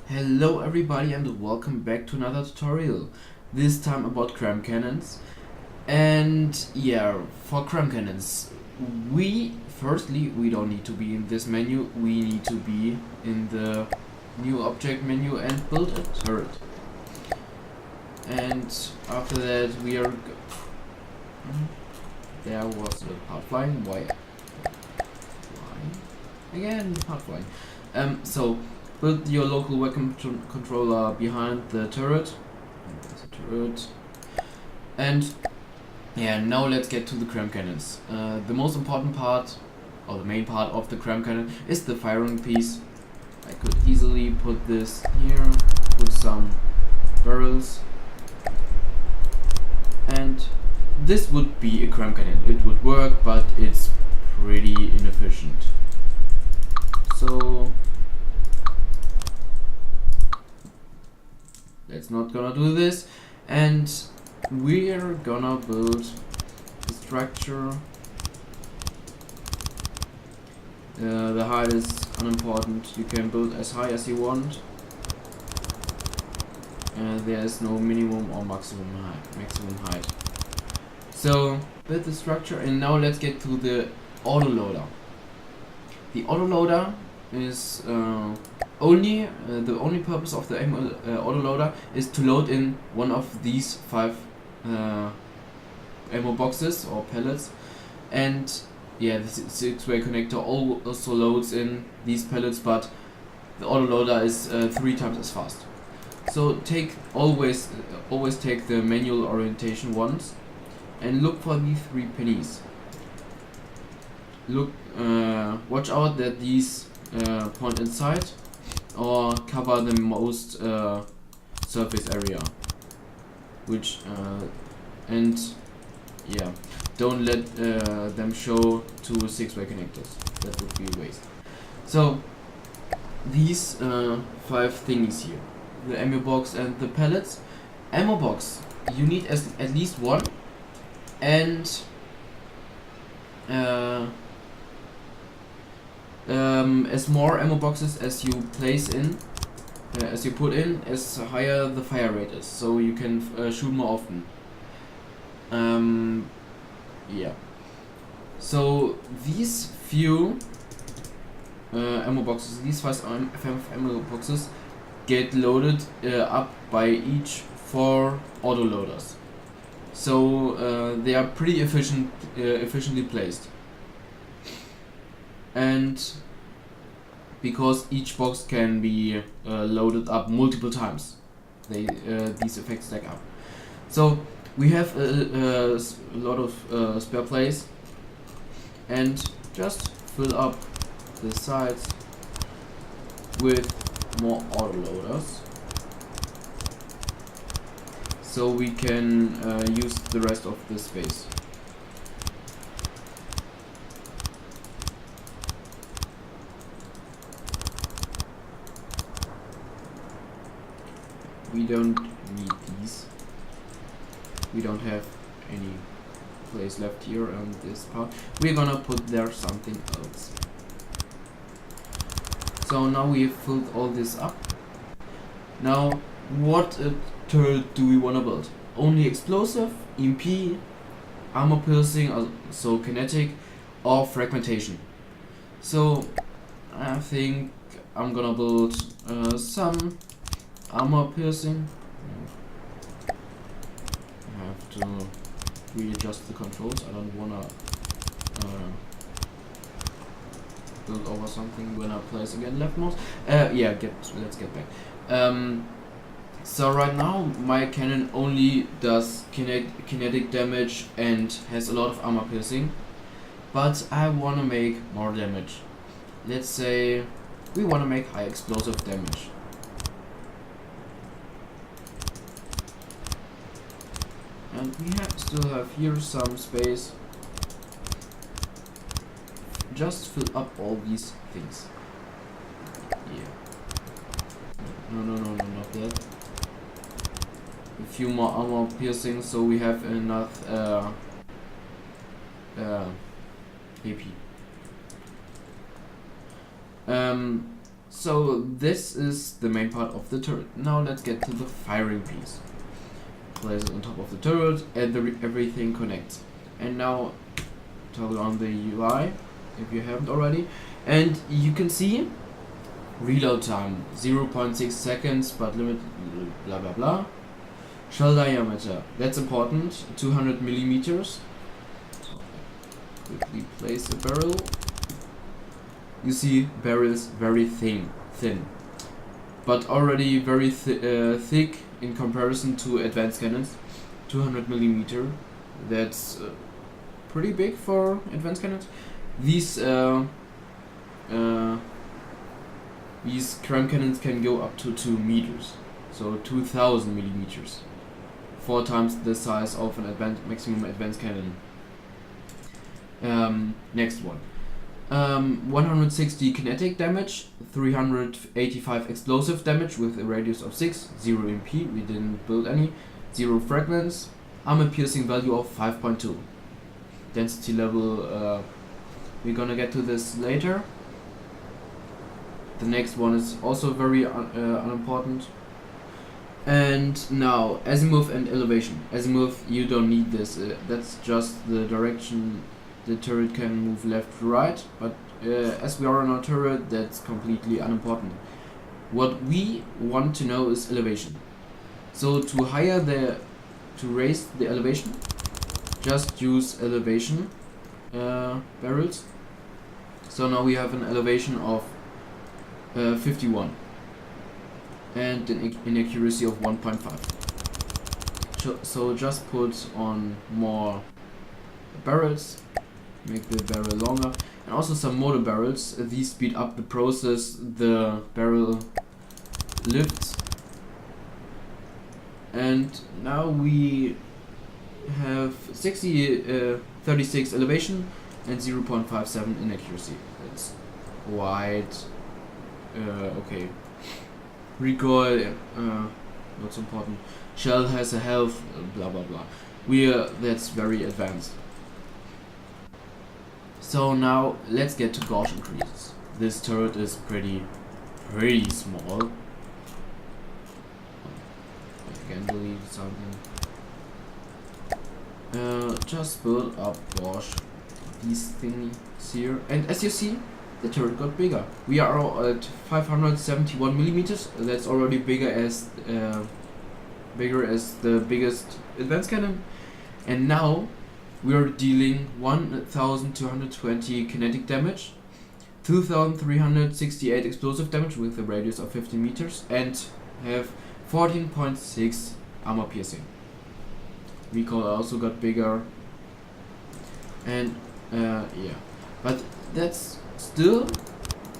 Hello everybody and welcome back to another tutorial, this time about cram cannons. And yeah, for cram cannons, firstly we don't need to be in this menu, we need to be in the new object menu and build a turret. And after that we are there was a part flying. Why flying again? Part flying. So build your local weapon controller behind the turret. And yeah, now let's get to the cram cannons. The most important part, or the main part of the cram cannon, is the firing piece. I could easily put this here, put some barrels, and this would be a cram cannon. It would work, but it's pretty inefficient. So let's not gonna do this, and we're gonna build the structure. The height is unimportant, you can build as high as you want. There is no minimum or maximum height. So build the structure, and now let's get to the autoloader. The autoloader is the only purpose of the autoloader is to load in one of these 5 ammo boxes or pellets, and yeah, the 6-way connector also loads in these pellets, but the autoloader is 3 times as fast. So always take the manual orientation once and look for these 3 pennies. Watch out that these point inside or cover the most surface area, and yeah, don't let them show 2 6-way connectors. That would be a waste. So these 5 thingies here, the ammo box and the pellets. Ammo box, you need at least 1, and as more ammo boxes as you put in, as higher the fire rate is, so you can shoot more often. Yeah. So these few ammo boxes, these 5 ammo boxes, get loaded up by each 4 autoloaders. So they are pretty efficiently placed. And because each box can be loaded up multiple times, these effects stack up. So we have a lot of spare place, and just fill up the sides with more autoloaders, so we can use the rest of the space. We don't need these. We don't have any place left here on this part. We're gonna put there something else. So now we've filled all this up. Now, what turret do we wanna build? Only explosive, EMP, armor piercing, so kinetic, or fragmentation? So I think I'm gonna build some armor piercing. I have to readjust the controls. I don't wanna build over something when I place again left mouse. Yeah, let's get back. So right now my cannon only does kinetic damage and has a lot of armor piercing, but I wanna make more damage. Let's say we wanna make high explosive damage. And we still have here some space. Just fill up all these things. Yeah. No, not that. A few more armor piercing, so we have enough AP. So this is the main part of the turret. Now let's get to the firing piece. Place it on top of the turret and everything connects. And now toggle on the UI if you haven't already. And you can see reload time 0.6 seconds but limit blah blah blah. Shell diameter, that's important, 200 millimeters. So quickly place a barrel. You see barrels very thin, but already very thick in comparison to advanced cannons. 200 millimeter, that's pretty big for advanced cannons. These Cram cannons can go up to 2 meters, so 2000 millimeters, 4 times the size of an maximum advanced cannon. Next one. 160 kinetic damage, 385 explosive damage with a radius of 6, 0 MP, we didn't build any, 0 fragments, armor piercing value of 5.2. Density level, we're gonna get to this later. The next one is also very unimportant. And now, azimuth and elevation. Azimuth, you don't need this, that's just the direction the turret can move left to right, but as we are on our turret, that's completely unimportant. What we want to know is elevation. So to raise the elevation, just use elevation barrels. So now we have an elevation of 51 and an inaccuracy of 1.5. So just put on more barrels, make the barrel longer, and also some motor barrels. These speed up the process the barrel lifts. And now we have 36 elevation and 0.57 inaccuracy. That's quite okay. Recoil, not so important. Shell has a health, blah blah blah. That's very advanced. So now let's get to gauge increases. This turret is pretty small. I can believe something. Just build up gauge these things here, and as you see, the turret got bigger. We are at 571 millimeters. That's already bigger as the biggest advanced cannon, and now we are dealing 1220 kinetic damage, 2368 explosive damage with a radius of 15 meters, and have 14.6 armor piercing. Recoil also got bigger, and yeah, but that's still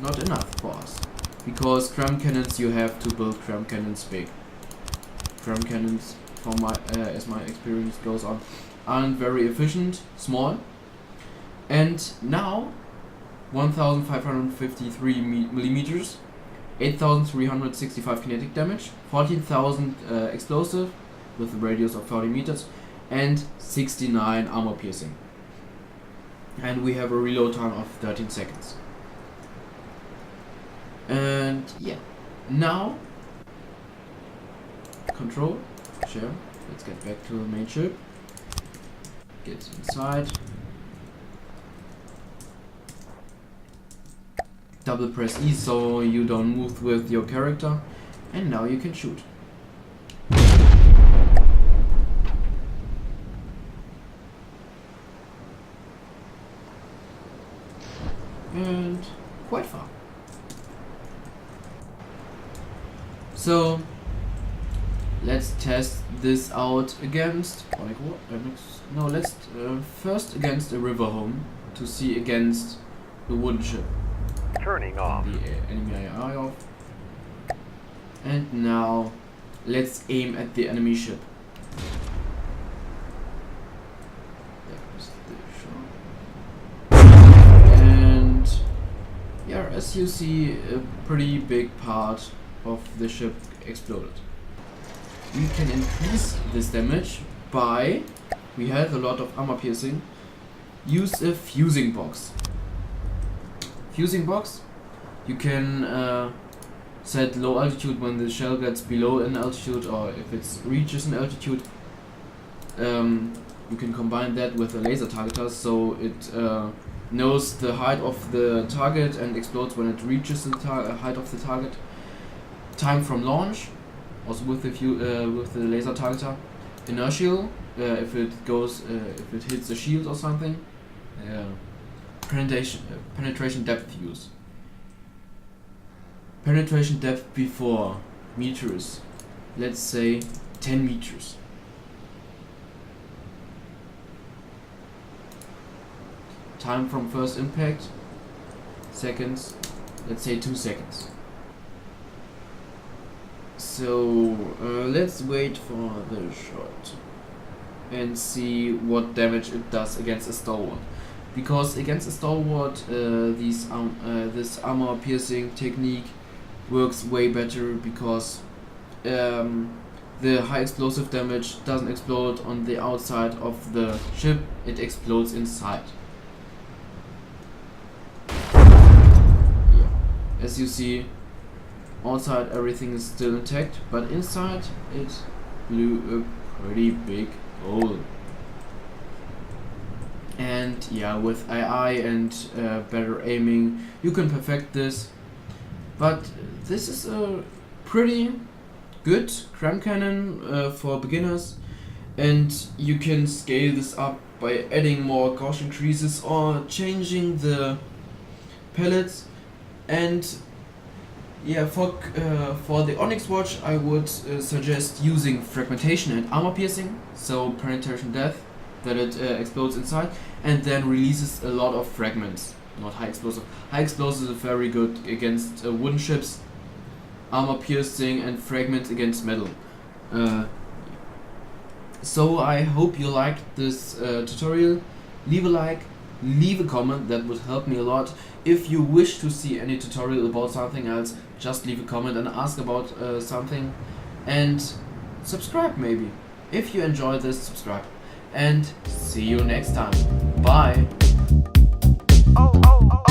not enough for us, because cram cannons, you have to build cram cannons big. Cram cannons, from my as my experience goes on, aren't very efficient, small. And now 1553 millimeters, 8365 kinetic damage, 14,000 explosive with a radius of 30 meters, and 69 armor piercing. And we have a reload time of 13 seconds. And yeah, now control, share, let's get back to the main ship. Get inside. Double press E so you don't move with your character, and now you can shoot. And quite far. So let's test this out against let's first against a river home to see against the wooden ship. Turning off. The enemy AI off. And now let's aim at the enemy ship. There's the shot. And yeah, as you see, a pretty big part of the ship exploded. We can increase this damage by, we have a lot of armor piercing, use a fusing box. Fusing box You can set low altitude when the shell gets below an altitude, or if it reaches an altitude. You can combine that with a laser targeter, so it knows the height of the target and explodes when it reaches the height of the target. Time from launch, also with the laser targeter. Inertial, if it hits a shield or something. Penetration depth use. Penetration depth before meters, let's say 10 meters. Time from first impact, seconds, let's say 2 seconds. So let's wait for the shot and see what damage it does against a stalwart. Because against a stalwart, this armor piercing technique works way better, because the high explosive damage doesn't explode on the outside of the ship, it explodes inside. Yeah. As you see, outside everything is still intact, but inside it blew a pretty big hole. And yeah, with AI and better aiming, you can perfect this. But this is a pretty good cram cannon for beginners, and you can scale this up by adding more Gaussian creases or changing the pellets. And yeah, for the Onyx watch, I would suggest using fragmentation and armor piercing, so penetration depth, that it explodes inside and then releases a lot of fragments. Not high explosive. High explosive is very good against wooden ships, armor piercing and fragments against metal. So I hope you liked this tutorial. Leave a like, leave a comment, that would help me a lot. If you wish to see any tutorial about something else, just leave a comment and ask about something, and subscribe maybe. If you enjoyed this, subscribe, and see you next time. Bye. Oh, oh, oh.